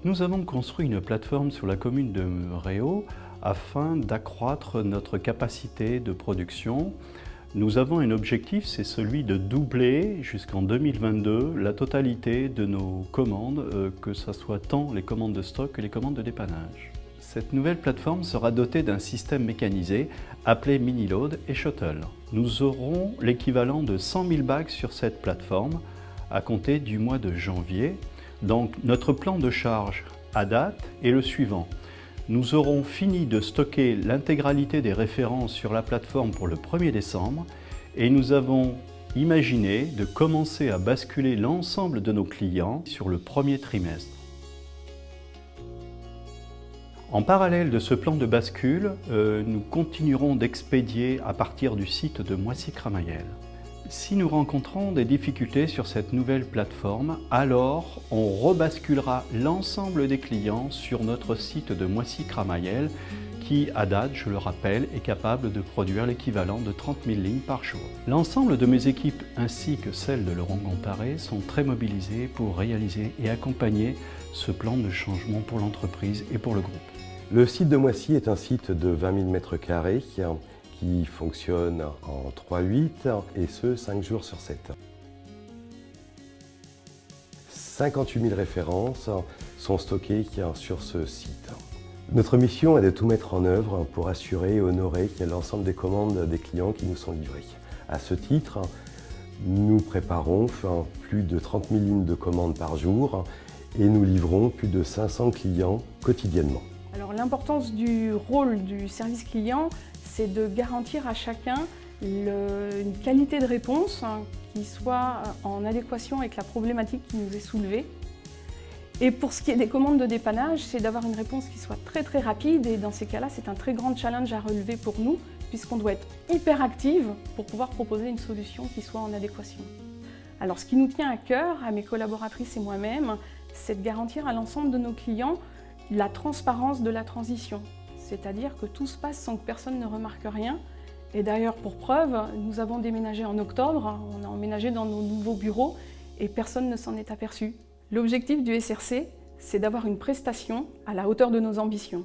Nous avons construit une plateforme sur la commune de Réau afin d'accroître notre capacité de production. Nous avons un objectif, c'est celui de doubler jusqu'en 2022 la totalité de nos commandes, que ce soit tant les commandes de stock que les commandes de dépannage. Cette nouvelle plateforme sera dotée d'un système mécanisé appelé Mini-Load et Shuttle. Nous aurons l'équivalent de 100 000 bacs sur cette plateforme à compter du mois de janvier. Donc notre plan de charge à date est le suivant. Nous aurons fini de stocker l'intégralité des références sur la plateforme pour le 1er décembre et nous avons imaginé de commencer à basculer l'ensemble de nos clients sur le 1er trimestre. En parallèle de ce plan de bascule, nous continuerons d'expédier à partir du site de Moissy-Cramayel. Si nous rencontrons des difficultés sur cette nouvelle plateforme, alors on rebasculera l'ensemble des clients sur notre site de Moissy-Cramayel qui, à date, je le rappelle, est capable de produire l'équivalent de 30 000 lignes par jour. L'ensemble de mes équipes ainsi que celles de Laurent Gomparé sont très mobilisées pour réaliser et accompagner ce plan de changement pour l'entreprise et pour le groupe. Le site de Moissy est un site de 20 000 m² qui fonctionne en 3/8 et ce, 5 jours sur 7. 58 000 références sont stockées sur ce site. Notre mission est de tout mettre en œuvre pour assurer et honorer l'ensemble des commandes des clients qui nous sont livrées. À ce titre, nous préparons plus de 30 000 lignes de commandes par jour et nous livrons plus de 500 clients quotidiennement. Alors l'importance du rôle du service client, c'est de garantir à chacun une qualité de réponse qui soit en adéquation avec la problématique qui nous est soulevée. Et pour ce qui est des commandes de dépannage, c'est d'avoir une réponse qui soit très rapide et dans ces cas-là, c'est un très grand challenge à relever pour nous puisqu'on doit être hyper active pour pouvoir proposer une solution qui soit en adéquation. Alors ce qui nous tient à cœur, à mes collaboratrices et moi-même, c'est de garantir à l'ensemble de nos clients la transparence de la transition. C'est-à-dire que tout se passe sans que personne ne remarque rien. Et d'ailleurs, pour preuve, nous avons déménagé en octobre, on a emménagé dans nos nouveaux bureaux et personne ne s'en est aperçu. L'objectif du SRC, c'est d'avoir une prestation à la hauteur de nos ambitions.